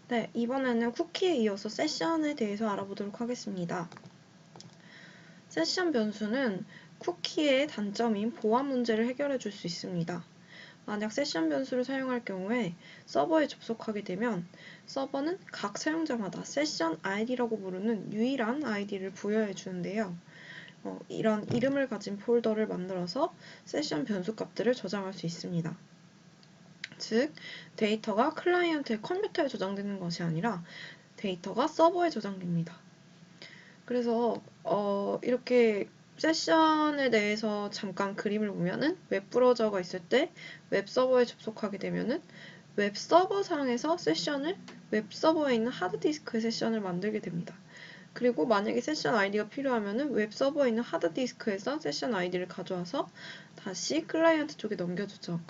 네, 이번에는 쿠키에 이어서 세션에 대해서 알아보도록 하겠습니다. 세션 변수는 쿠키의 단점인 보안 문제를 해결해 줄 수 있습니다. 만약 세션 변수를 사용할 경우에 서버에 접속하게 되면 서버는 각 사용자마다 세션 ID라고 부르는 유일한 ID를 부여해 주는데요. 이런 이름을 가진 폴더를 만들어서 세션 변수 값들을 저장할 수 있습니다. 즉, 데이터가 클라이언트의 컴퓨터에 저장되는 것이 아니라 데이터가 서버에 저장됩니다. 그래서 이렇게 세션에 대해서 잠깐 그림을 보면은 웹브라우저가 있을 때 웹서버에 접속하게 되면은 웹서버 상에서 세션을 웹서버에 있는 하드디스크의 세션을 만들게 됩니다. 그리고 만약에 세션 아이디가 필요하면은 웹서버에 있는 하드디스크에서 세션 아이디를 가져와서 다시 클라이언트 쪽에 넘겨주죠.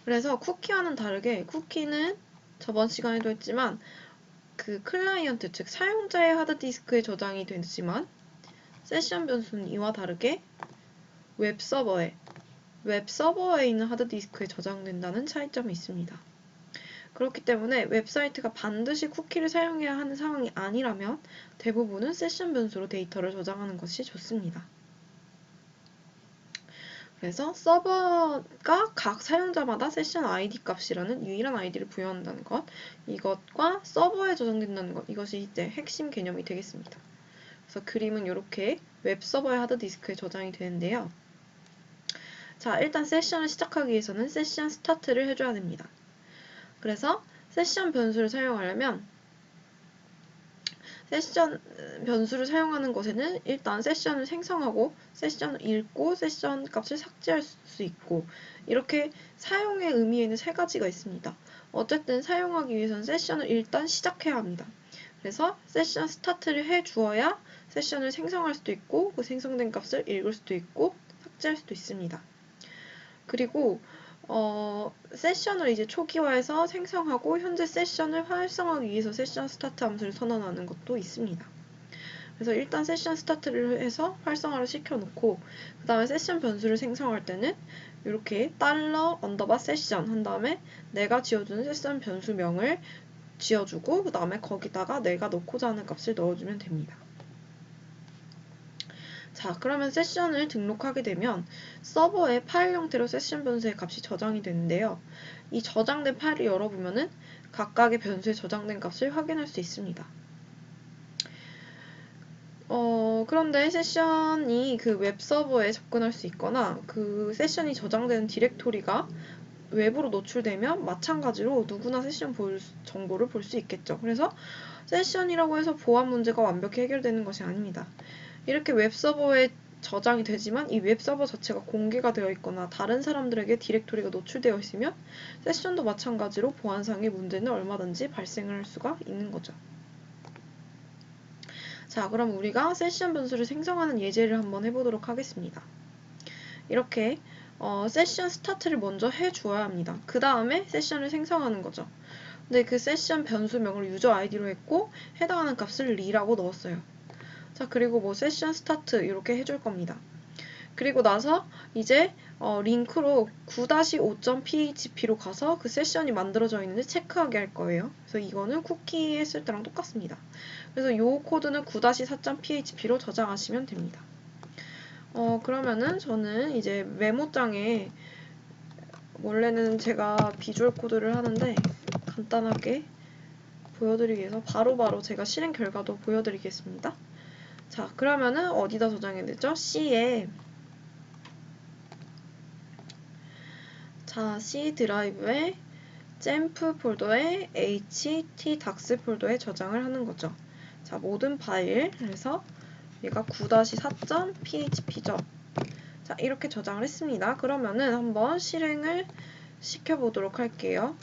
그래서 쿠키와는 다르게 쿠키는 저번 시간에도 했지만 그 클라이언트, 즉 사용자의 하드디스크에 저장이 되지만 세션 변수는 이와 다르게 웹서버에 있는 하드디스크에 저장된다는 차이점이 있습니다. 그렇기 때문에 웹사이트가 반드시 쿠키를 사용해야 하는 상황이 아니라면 대부분은 세션 변수로 데이터를 저장하는 것이 좋습니다. 그래서 서버가 각 사용자마다 세션 ID 값이라는 유일한 아이디를 부여한다는 것, 이것과 서버에 저장된다는 것, 이것이 이제 핵심 개념이 되겠습니다. 그래서 그림은 이렇게 웹서버의 하드디스크에 저장이 되는데요. 자, 일단 세션을 시작하기 위해서는 세션 스타트를 해줘야 됩니다. 그래서 세션 변수를 사용하려면 세션 변수를 사용하는 것에는 일단 세션을 생성하고 세션을 읽고 세션 값을 삭제할 수 있고 이렇게 사용의 의미에는 세 가지가 있습니다. 어쨌든 사용하기 위해서는 세션을 일단 시작해야 합니다. 그래서 세션 스타트를 해주어야 세션을 생성할 수도 있고 그 생성된 값을 읽을 수도 있고 삭제할 수도 있습니다. 그리고 세션을 이제 초기화해서 생성하고 현재 세션을 활성화하기 위해서 세션 스타트 함수를 선언하는 것도 있습니다. 그래서 일단 세션 스타트를 해서 활성화를 시켜놓고 그 다음에 세션 변수를 생성할 때는 이렇게 $_세션 한 다음에 내가 지어주는 세션 변수명을 지어주고 그 다음에 거기다가 내가 넣고자 하는 값을 넣어주면 됩니다. 자, 그러면 세션을 등록하게 되면 서버에 파일 형태로 세션 변수의 값이 저장이 되는데요. 이 저장된 파일을 열어보면은 각각의 변수에 저장된 값을 확인할 수 있습니다. 그런데 세션이 그 웹서버에 접근할 수 있거나 그 세션이 저장되는 디렉토리가 외부로 노출되면 마찬가지로 누구나 세션 정보를 볼 수 있겠죠. 그래서 세션이라고 해서 보안 문제가 완벽히 해결되는 것이 아닙니다. 이렇게 웹서버에 저장이 되지만 이 웹서버 자체가 공개가 되어 있거나 다른 사람들에게 디렉토리가 노출되어 있으면 세션도 마찬가지로 보안상의 문제는 얼마든지 발생을 할 수가 있는 거죠. 자, 그럼 우리가 세션 변수를 생성하는 예제를 한번 해보도록 하겠습니다. 이렇게 세션 스타트를 먼저 해주어야 합니다. 그 다음에 세션을 생성하는 거죠. 근데 그 세션 변수명을 유저 아이디로 했고 해당하는 값을 리라고 넣었어요. 자, 그리고 뭐 세션 스타트 이렇게 해줄 겁니다. 그리고 나서 이제 링크로 9-5.php로 가서 그 세션이 만들어져 있는지 체크하게 할 거예요. 그래서 이거는 쿠키 했을 때랑 똑같습니다. 그래서 이 코드는 9-4.php로 저장하시면 됩니다. 그러면은 저는 이제 메모장에 원래는 제가 비주얼 코드를 하는데 간단하게 보여드리기 위해서 바로바로 제가 실행 결과도 보여드리겠습니다. 자, 그러면은 어디다 저장해야 되죠? C에 자, C 드라이브에 잼프 폴더에 htdocs 폴더에 저장을 하는 거죠. 자, 모든 파일, 그래서 얘가 9-4.php죠. 자, 이렇게 저장을 했습니다. 그러면은 한번 실행을 시켜보도록 할게요.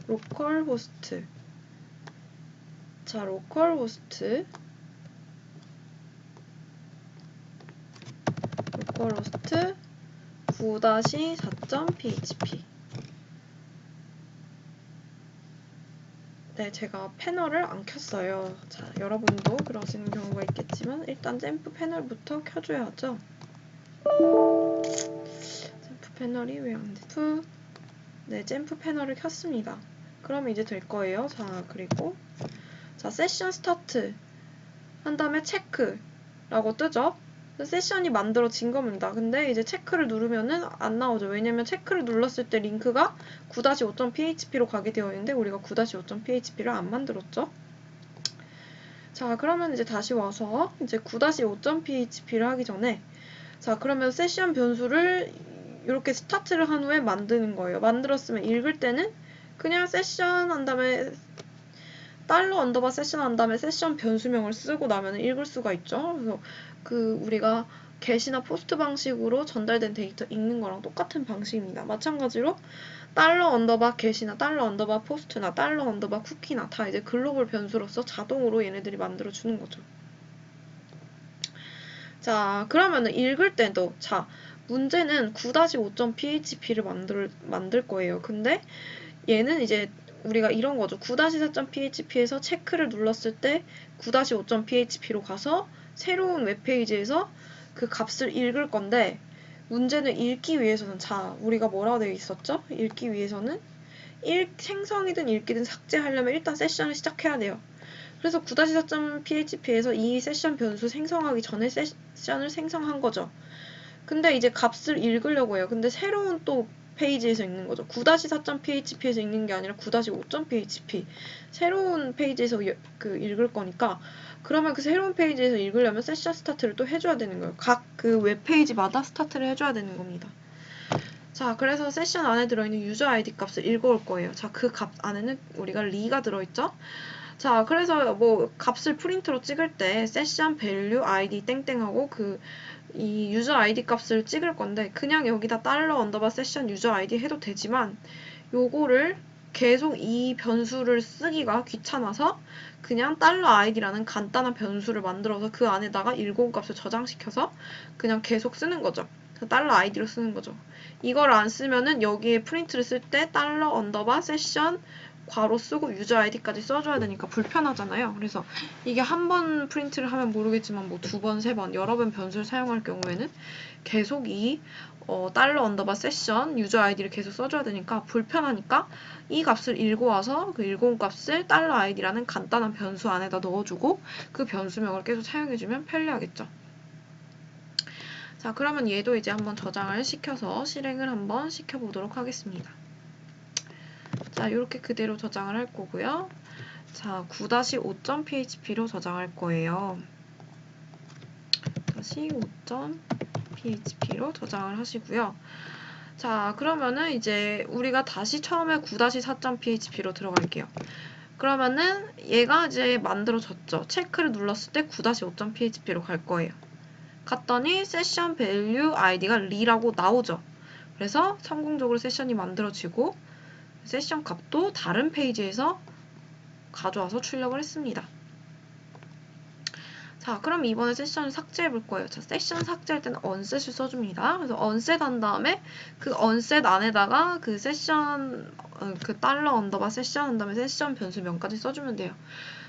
로컬호스트. 자, 로컬호스트 9-4.php. 네, 제가 패널을 안 켰어요. 자, 여러분도 그러시는 경우가 있겠지만 일단 잼프 패널부터 켜줘야죠. 잼프 패널이 왜 안 되지? 네, 잼프 패널을 켰습니다. 그러면 이제 될 거예요. 자, 그리고 자, 세션 스타트 한 다음에 체크라고 뜨죠. 세션이 만들어진 겁니다. 근데 이제 체크를 누르면은 안 나오죠. 왜냐면 체크를 눌렀을 때 링크가 9-5.php로 가게 되어 있는데 우리가 9-5.php를 안 만들었죠. 자, 그러면 이제 다시 와서 이제 9-5.php를 하기 전에 자, 그러면 세션 변수를 이렇게 스타트를 한 후에 만드는 거예요. 만들었으면 읽을 때는 그냥 세션 한 다음에 $_ 세션 한 다음에 세션 변수명을 쓰고 나면 읽을 수가 있죠. 그래서 그 우리가 get이나 post 방식으로 전달된 데이터 읽는 거랑 똑같은 방식입니다. 마찬가지로 $_ get이나 $_ post나 $_ cookie나 다 이제 글로벌 변수로서 자동으로 얘네들이 만들어 주는 거죠. 자, 그러면은 읽을 때도 자, 문제는 9-5.php를 만들 거예요. 근데 얘는 이제 우리가 이런 거죠. 9-4.php에서 체크를 눌렀을 때 9-5.php로 가서 새로운 웹페이지에서 그 값을 읽을 건데 문제는 읽기 위해서는 자, 우리가 뭐라고 되어 있었죠? 읽기 위해서는 생성이든 읽기든 삭제하려면 일단 세션을 시작해야 돼요. 그래서 9-4.php에서 이 세션 변수 생성하기 전에 세션을 생성한 거죠. 근데 이제 값을 읽으려고 해요. 근데 새로운 또 페이지에서 읽는 거죠. 9-4.php에서 읽는 게 아니라 9-5.php 새로운 페이지에서 읽을 거니까 그러면 그 새로운 페이지에서 읽으려면 세션 스타트를 또 해줘야 되는 거예요. 각 그 웹페이지마다 스타트를 해줘야 되는 겁니다. 자, 그래서 세션 안에 들어있는 유저 아이디 값을 읽어올 거예요. 자, 그 값 안에는 우리가 리가 들어있죠? 자, 그래서 뭐 값을 프린트로 찍을 때 세션 밸류 아이디 땡땡하고 이 유저 아이디 값을 찍을 건데 그냥 여기다 $_ 세션 유저 아이디 해도 되지만 요거를 계속 이 변수를 쓰기가 귀찮아서 그냥 $id라는 간단한 변수를 만들어서 그 안에다가 10 값을 저장시켜서 그냥 계속 쓰는 거죠. $id로 쓰는 거죠. 이걸 안 쓰면은 여기에 프린트를 쓸 때 $_ 세션 괄호 쓰고 유저 아이디까지 써줘야 되니까 불편하잖아요. 그래서 이게 한 번 프린트를 하면 모르겠지만 뭐 2번, 3번 여러 번 변수를 사용할 경우에는 계속 이 $_ 세션 유저 아이디를 계속 써줘야 되니까 불편하니까 이 값을 읽어와서 그 10 값을 $id라는 간단한 변수 안에다 넣어주고 그 변수명을 계속 사용해주면 편리하겠죠. 자, 그러면 얘도 이제 한번 저장을 시켜서 실행을 한번 시켜보도록 하겠습니다. 자, 이렇게 그대로 저장을 할 거고요. 자, 9-5.php로 저장할 거예요. 5.php로 저장을 하시고요. 자, 그러면은 이제 우리가 다시 처음에 9-4.php로 들어갈게요. 그러면은 얘가 이제 만들어졌죠. 체크를 눌렀을 때 9-5.php로 갈 거예요. 갔더니 세션 밸류 아이디가 리라고 나오죠. 그래서 성공적으로 세션이 만들어지고 세션 값도 다른 페이지에서 가져와서 출력을 했습니다. 자, 그럼 이번에 세션을 삭제해 볼 거예요. 자, 세션 삭제할 때는 onset을 써줍니다. 그래서 onset 한 다음에 그 onset 안에다가 그 세션, 그 $_ 세션 한 다음에 세션 변수명까지 써주면 돼요.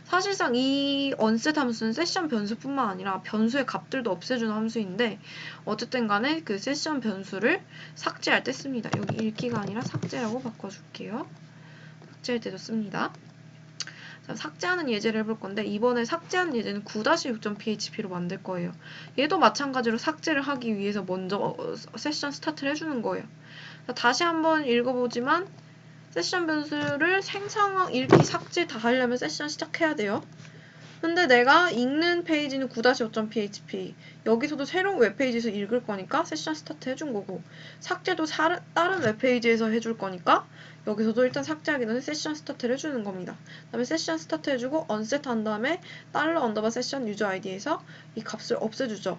사실상 이 onset 함수는 세션 변수뿐만 아니라 변수의 값들도 없애주는 함수인데 어쨌든 간에 그 세션 변수를 삭제할 때 씁니다. 여기 읽기가 아니라 삭제라고 바꿔줄게요. 삭제할 때도 씁니다. 자, 삭제하는 예제를 해볼 건데 이번에 삭제하는 예제는 9-6.php로 만들 거예요. 얘도 마찬가지로 삭제를 하기 위해서 먼저 세션 스타트를 해주는 거예요. 자, 다시 한번 읽어보지만 세션 변수를 읽기, 삭제 다 하려면 세션 시작해야 돼요. 근데 내가 읽는 페이지는 9-5.php 여기서도 새로운 웹페이지에서 읽을 거니까 세션 스타트 해준 거고 삭제도 다른 웹페이지에서 해줄 거니까 여기서도 일단 삭제하기 전에 세션 스타트를 해주는 겁니다. 그 다음에 세션 스타트 해주고 onset 한 다음에 $_ 세션 유저 아이디에서 이 값을 없애주죠.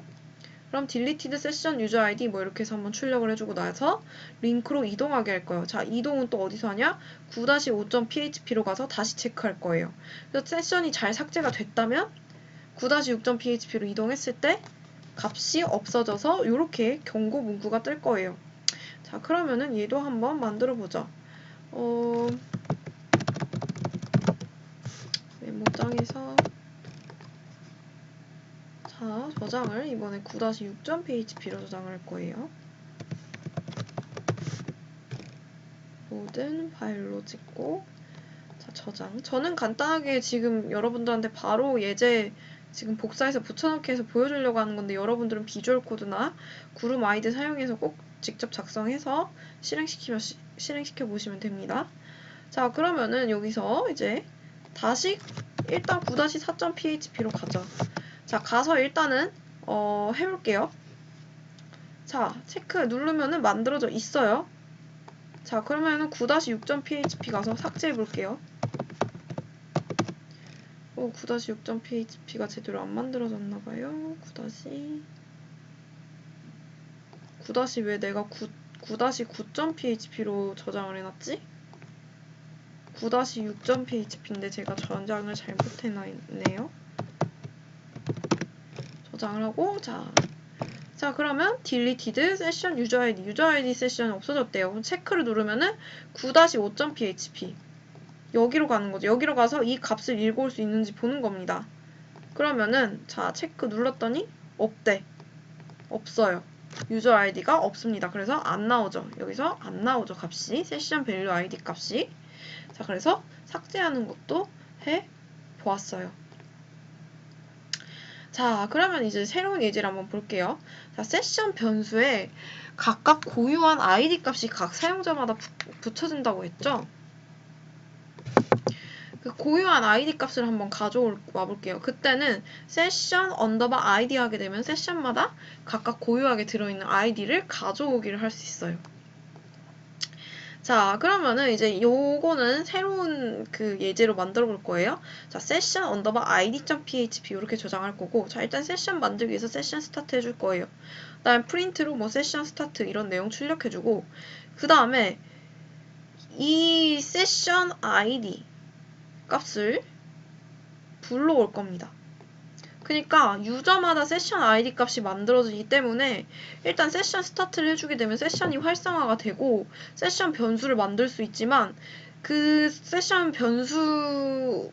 그럼 deleted session user id 뭐 이렇게 해서 한번 출력을 해주고 나서 링크로 이동하게 할 거예요. 자, 이동은 또 어디서 하냐? 9-5.php로 가서 다시 체크할 거예요. 그래서 세션이 잘 삭제가 됐다면 9-6.php로 이동했을 때 값이 없어져서 이렇게 경고 문구가 뜰 거예요. 자, 그러면은 얘도 한번 만들어 보죠. 메모장에서 자, 저장을 이번에 9-6.php로 저장을 할 거예요. 모든 파일로 찍고 자, 저장. 저는 간단하게 지금 여러분들한테 바로 예제 지금 복사해서 붙여넣기 해서 보여주려고 하는 건데 여러분들은 비주얼 코드나 그룹 아이디 사용해서 꼭 직접 작성해서 실행시켜 보시면 됩니다. 자, 그러면은 여기서 이제 다시 일단 9-4.php로 가자. 자, 가서 일단은 해볼게요. 자, 체크 누르면은 만들어져 있어요. 자, 그러면은 9-6.php 가서 삭제해 볼게요. 9-6.php가 제대로 안 만들어졌나봐요. 9- 왜 내가 9-9.php로 저장을 해놨지? 9-6.php인데 제가 저장을 잘못해놨네요. 저장을 하고, 자, 그러면 deleted session user id 세션이 없어졌대요. 그럼 체크를 누르면은 9-5.php 여기로 가는 거죠. 여기로 가서 이 값을 읽어올 수 있는지 보는 겁니다. 그러면은 자, 체크 눌렀더니 없대. 없어요. 유저 아이디가 없습니다. 그래서 안 나오죠. 여기서 안 나오죠. 값이. 세션 밸류 아이디 값이. 자, 그래서 삭제하는 것도 해 보았어요. 자, 그러면 이제 새로운 예제를 한번 볼게요. 자, 세션 변수에 각각 고유한 아이디 값이 각 사용자마다 붙여진다고 했죠? 그 고유한 아이디 값을 한번 가져와 볼게요. 그때는 세션 언더바 아이디 하게 되면 세션마다 각각 고유하게 들어있는 아이디를 가져오기를 할 수 있어요. 자, 그러면은 이제 요거는 새로운 그 예제로 만들어 볼 거예요. 자, 세션 언더바 id.php 이렇게 저장할 거고, 자, 일단 세션 만들기 위해서 세션 스타트 해줄 거예요. 그 다음에 프린트로 뭐 세션 스타트 이런 내용 출력해주고, 그 다음에 이 세션 id 값을 불러올 겁니다. 그러니까 유저마다 세션 아이디 값이 만들어지기 때문에 일단 세션 스타트를 해주게 되면 세션이 활성화가 되고 세션 변수를 만들 수 있지만 그 세션 변수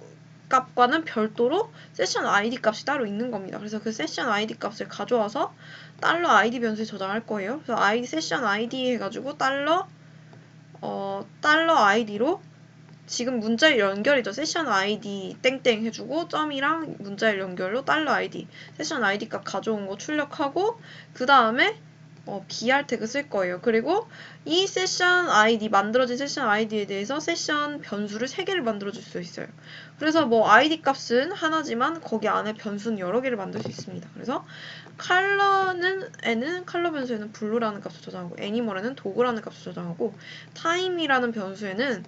값과는 별도로 세션 아이디 값이 따로 있는 겁니다. 그래서 그 세션 아이디 값을 가져와서 $id 변수에 저장할 거예요. 그래서 세션 아이디 해가지고 $id로 지금 문자일 연결이죠. 세션 아이디 땡땡 해주고 점이랑 문자일 연결로 $id 세션 아이디 값 가져온 거 출력하고 그 다음에 br 태그 쓸 거예요. 그리고 이 세션 아이디 만들어진 세션 아이디에 대해서 세션 변수를 3개를 만들어줄 수 있어요. 그래서 뭐 아이디 값은 하나지만 거기 안에 변수는 여러 개를 만들 수 있습니다. 그래서 컬러 변수에는 blue라는 값을 저장하고 애니멀에는 dog라는 값을 저장하고 time이라는 변수에는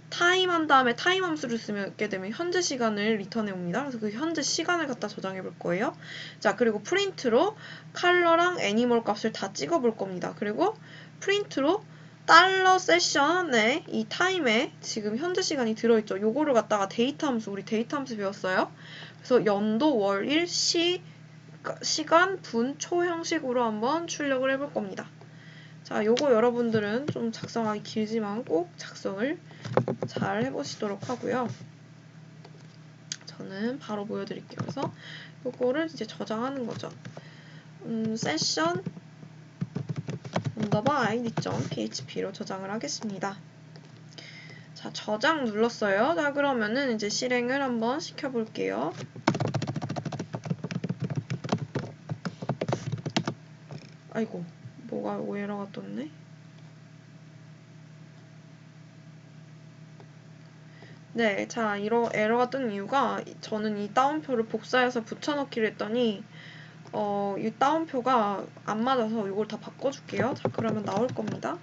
타임 한 다음에 타임 함수를 쓰게 되면 현재 시간을 리턴해 옵니다. 그래서 그 현재 시간을 갖다 저장해 볼 거예요. 자, 그리고 프린트로 컬러랑 애니멀 값을 다 찍어 볼 겁니다. 그리고 프린트로 $세션에 이 타임에 지금 현재 시간이 들어있죠. 요거를 갖다가 데이터 함수, 우리 데이터 함수 배웠어요. 그래서 연도, 월, 일, 시간, 분, 초 형식으로 한번 출력을 해볼 겁니다. 자, 요거 여러분들은 좀 작성하기 길지만 꼭 작성을 잘 해보시도록 하고요. 저는 바로 보여드릴게요. 그래서 요거를 이제 저장하는 거죠. 세션 언더바 id.php로 저장을 하겠습니다. 자, 저장 눌렀어요. 자, 그러면은 이제 실행을 한번 시켜볼게요. 아이고, 뭐가 에러가 떴네. 네, 자, 이런 에러가 뜬 이유가 저는 이 따옴표를 복사해서 붙여넣기를 했더니 이 따옴표가 안 맞아서 이걸 다 바꿔줄게요. 자, 그러면 나올 겁니다.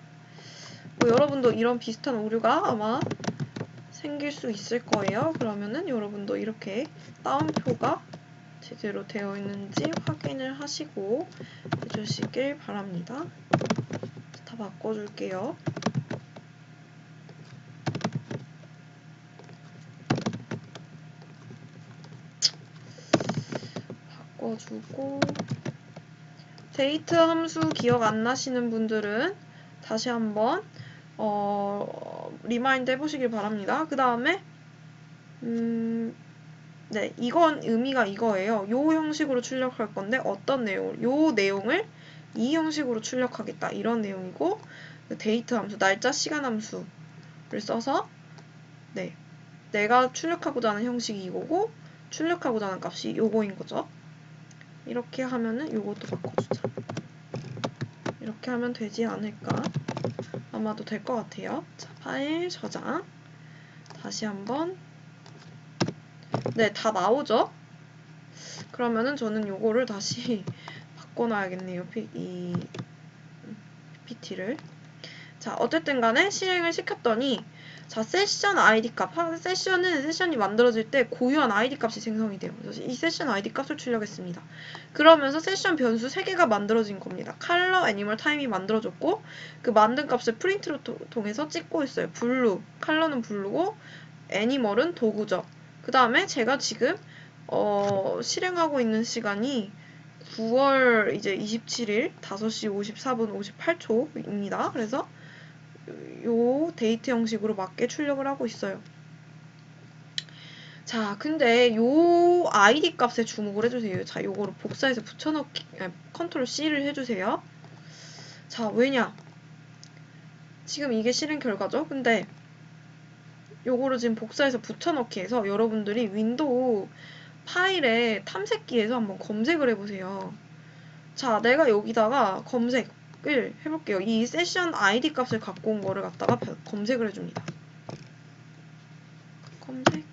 뭐 여러분도 이런 비슷한 오류가 아마 생길 수 있을 거예요. 그러면은 여러분도 이렇게 따옴표가 제대로 되어 있는지 확인을 하시고 해주시길 바랍니다. 다 바꿔줄게요. 바꿔주고 데이트 함수 기억 안 나시는 분들은 다시 한번 리마인드 해보시길 바랍니다. 그 다음에 네, 이건 의미가 이거예요. 요 형식으로 출력할 건데 어떤 내용을, 요 내용을 이 형식으로 출력하겠다 이런 내용이고 데이트 함수, 날짜, 시간 함수를 써서 네, 내가 출력하고자 하는 형식이 이거고 출력하고자 하는 값이 요거인 거죠. 이렇게 하면은 요것도 바꿔주자. 이렇게 하면 되지 않을까? 아마도 될 것 같아요. 자, 파일 저장. 다시 한번. 네, 다 나오죠? 그러면은 저는 요거를 다시 바꿔놔야겠네요. 이 PPT를. 자, 어쨌든 간에 실행을 시켰더니 자, 세션 ID 값. 세션이 만들어질 때 고유한 ID 값이 생성이 돼요. 그래서 이 세션 ID 값을 출력했습니다. 그러면서 세션 변수 3개가 만들어진 겁니다. 컬러, 애니멀, 타임이 만들어졌고 그 만든 값을 프린트로 통해서 찍고 있어요. 블루, 컬러는 블루고 애니멀은 도구죠. 그 다음에 제가 지금 실행하고 있는 시간이 9월 이제 27일 5시 54분 58초입니다. 그래서 요 데이트 형식으로 맞게 출력을 하고 있어요. 자, 근데 요 ID 값에 주목을 해주세요. 자, 요거를 복사해서 붙여넣기, 컨트롤 C를 해주세요. 자, 왜냐? 지금 이게 실행 결과죠? 근데 요거를 지금 복사해서 붙여넣기 해서 여러분들이 윈도우 파일에 탐색기에서 한번 검색을 해보세요. 자, 내가 여기다가 검색을 해볼게요. 이 세션 ID 값을 갖고 온 거를 갖다가 검색을 해줍니다. 검색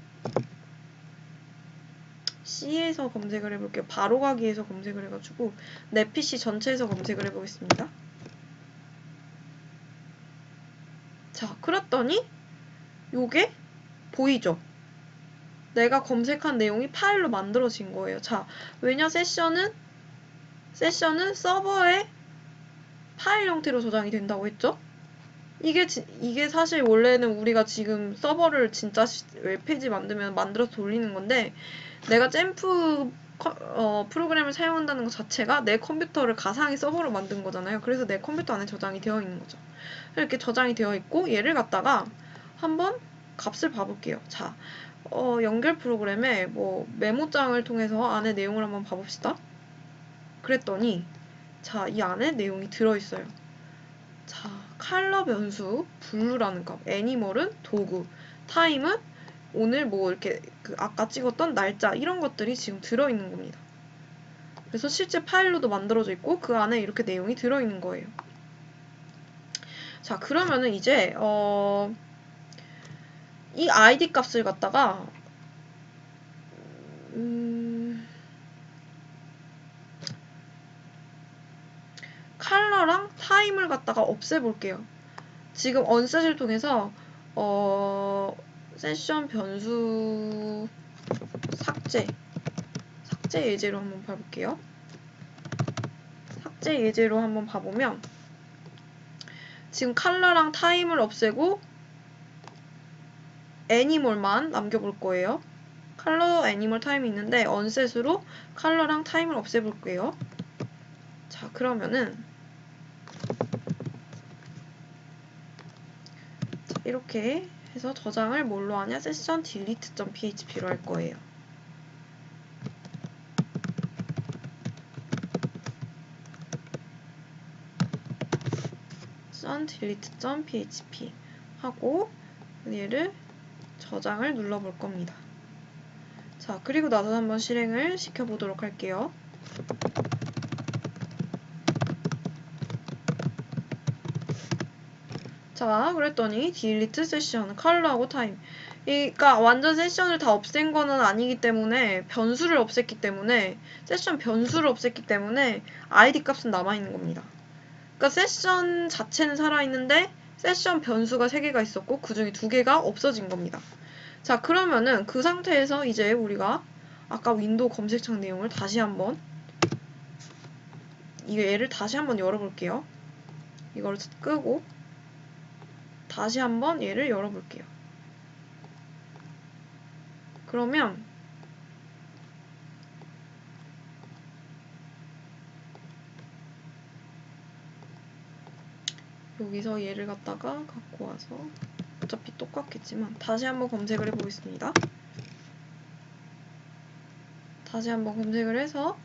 C에서 검색을 해볼게요. 바로가기에서 검색을 해가지고 내 PC 전체에서 검색을 해보겠습니다. 자, 그랬더니 요게 보이죠? 내가 검색한 내용이 파일로 만들어진 거예요. 자, 왜냐 세션은 서버에 파일 형태로 저장이 된다고 했죠? 이게 사실 원래는 우리가 지금 서버를 진짜 웹페이지 만들어서 돌리는 건데 내가 잼프 프로그램을 사용한다는 것 자체가 내 컴퓨터를 가상의 서버로 만든 거잖아요. 그래서 내 컴퓨터 안에 저장이 되어 있는 거죠. 이렇게 저장이 되어 있고 얘를 갖다가 한번 값을 봐볼게요. 자, 연결 프로그램에 뭐 메모장을 통해서 안에 내용을 한번 봐봅시다. 그랬더니 자, 이 안에 내용이 들어있어요. 자, 컬러 변수 블루라는 값, 애니멀은 도구, 타임은 오늘 뭐 이렇게 아까 찍었던 날짜 이런 것들이 지금 들어있는 겁니다. 그래서 실제 파일로도 만들어져 있고 그 안에 이렇게 내용이 들어있는 거예요. 자, 그러면은 이제 이 ID 값을 갖다가 컬러랑 타임을 갖다가 없애볼게요. 지금 onset을 통해서 세션 변수 삭제 예제로 한번 봐볼게요. 삭제 예제로 한번 봐보면 지금 컬러랑 타임을 없애고 애니멀만 남겨볼 거예요. 컬러, 애니멀, 타임이 있는데 onset으로 컬러랑 타임을 없애볼게요. 자, 그러면은 자, 이렇게 해서 저장을 뭘로 하냐? session delete.php로 할 거예요. delete.php 하고 얘를 저장을 눌러볼 겁니다. 자, 그리고 나서 한번 실행을 시켜보도록 할게요. 자, 그랬더니 delete session, 컬러하고 타임. 그러니까 완전 세션을 다 없앤 거는 아니기 때문에 변수를 없앴기 때문에 세션 변수를 없앴기 때문에 id 값은 남아있는 겁니다. 그러니까 세션 자체는 살아있는데 세션 변수가 3개가 있었고 그 중에 2개가 없어진 겁니다. 자, 그러면은 그 상태에서 이제 우리가 아까 윈도우 검색창 내용을 다시 한번 얘를 다시 한번 열어볼게요. 이걸 끄고 다시 한번 얘를 열어볼게요. 그러면 여기서 얘를 갖다가 갖고 와서 어차피 똑같겠지만 다시 한번 검색을 해보겠습니다. 다시 한번 검색을 해서